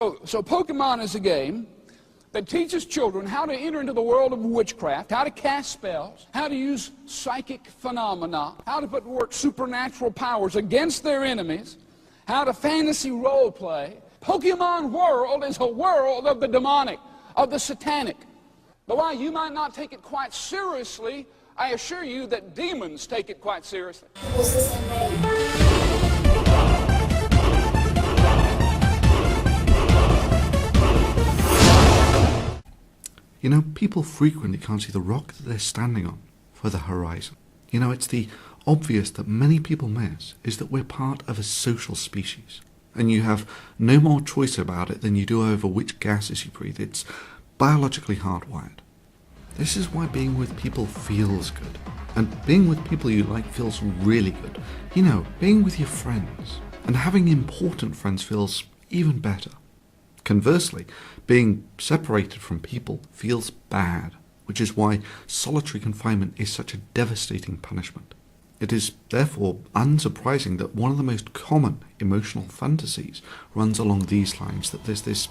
So Pokemon is a game that teaches children how to enter into the world of witchcraft, how to cast spells, how to use psychic phenomena, how to put to work supernatural powers against their enemies, how to fantasy role play. Pokemon world is a world of the demonic, of the satanic. But while you might not take it quite seriously, I assure you that demons take it quite seriously. You know, people frequently can't see the rock that they're standing on for the horizon. You know, it's the obvious that many people miss is that we're part of a social species. And you have no more choice about it than you do over which gases you breathe. It's biologically hardwired. This is why being with people feels good. And being with people you like feels really good. You know, being with your friends. And having important friends feels even better. Conversely, being separated from people feels bad, which is why solitary confinement is such a devastating punishment. It is therefore unsurprising that one of the most common emotional fantasies runs along these lines, that there's this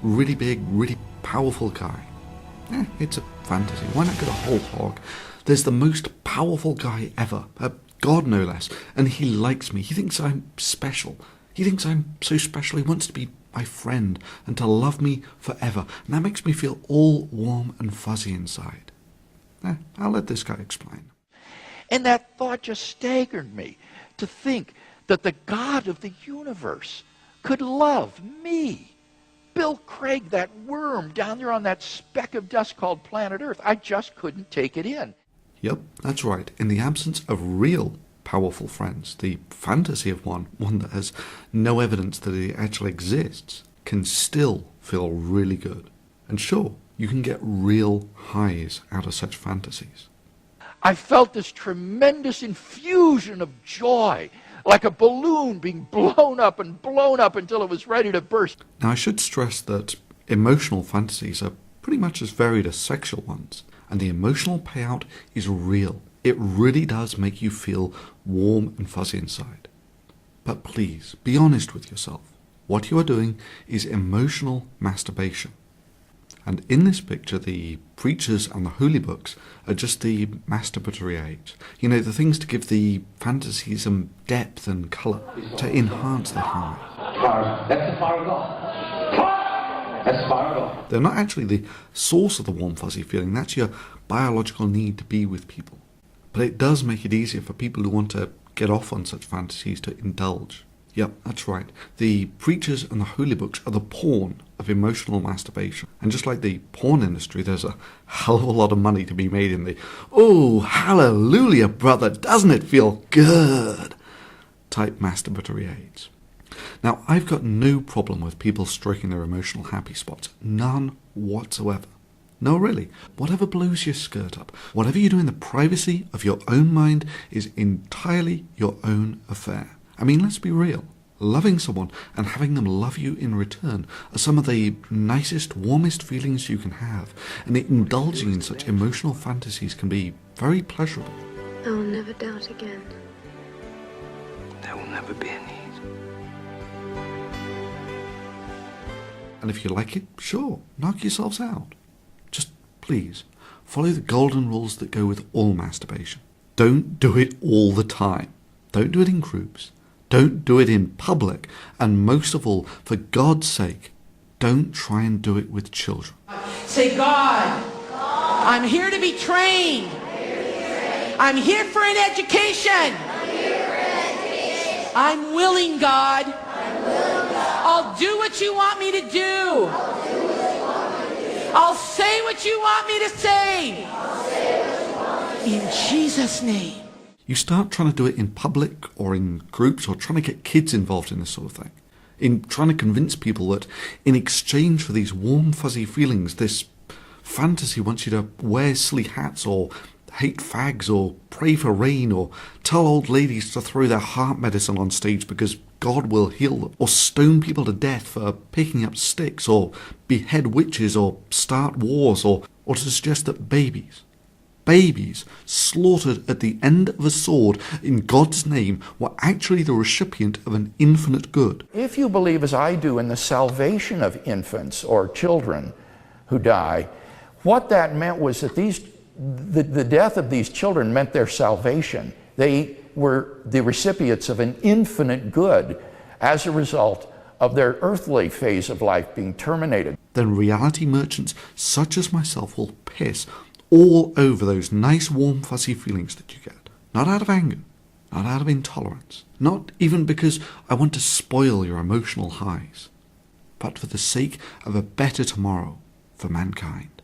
really big, really powerful guy. It's a fantasy, why not get a whole hog? There's the most powerful guy ever, a god no less, and he likes me, he thinks I'm special. He thinks I'm so special, he wants to be my friend and to love me forever, and that makes me feel all warm and fuzzy inside. I'll let this guy explain. And that thought just staggered me, to think that the God of the universe could love me. Bill Craig, that worm down there on that speck of dust called planet Earth. I just couldn't take it in. Yep, that's right. In the absence of real powerful friends, the fantasy of one that has no evidence that it actually exists, can still feel really good. And sure, you can get real highs out of such fantasies. I felt this tremendous infusion of joy, like a balloon being blown up until it was ready to burst. Now I should stress that emotional fantasies are pretty much as varied as sexual ones, and the emotional payout is real. It really does make you feel warm and fuzzy inside. But please, be honest with yourself. What you are doing is emotional masturbation. And in this picture, the preachers and the holy books are just the masturbatory aids. You know, the things to give the fantasy some depth and colour, to enhance their harmony. That's the fire of God. That's the fire of God. They're not actually the source of the warm fuzzy feeling. That's your biological need to be with people. But it does make it easier for people who want to get off on such fantasies to indulge. Yep, that's right. The preachers and the holy books are the porn of emotional masturbation. And just like the porn industry, there's a hell of a lot of money to be made in the, "Oh, hallelujah, brother, doesn't it feel good?" type masturbatory aids. Now, I've got no problem with people stroking their emotional happy spots. None whatsoever. No, really. Whatever blows your skirt up, whatever you do in the privacy of your own mind is entirely your own affair. I mean, let's be real. Loving someone and having them love you in return are some of the nicest, warmest feelings you can have, and indulging in such emotional fantasies can be very pleasurable. I will never doubt again. There will never be a need. And if you like it, sure, knock yourselves out. Just please, follow the golden rules that go with all masturbation. Don't do it all the time. Don't do it in groups. Don't do it in public. And most of all, for God's sake, don't try and do it with children. Say, God, I'm here to be trained. I'm here for an education. I'm willing, God. I'll do what you want me to do. I'll say what you want me to say. In Jesus' name. You start trying to do it in public or in groups, or trying to get kids involved in this sort of thing. In trying to convince people that in exchange for these warm fuzzy feelings, this fantasy wants you to wear silly hats or hate fags or pray for rain or tell old ladies to throw their heart medicine on stage because God will heal them, or stone people to death for picking up sticks, or behead witches, or start wars, or to suggest that babies babies slaughtered at the end of a sword in God's name were actually the recipient of an infinite good. If you believe, as I do, in the salvation of infants or children who die, what that meant was that the death of these children meant their salvation. They were the recipients of an infinite good as a result of their earthly phase of life being terminated. Then reality merchants such as myself will piss all over those nice warm fuzzy feelings that you get. Not out of anger, not out of intolerance, not even because I want to spoil your emotional highs, but for the sake of a better tomorrow for mankind.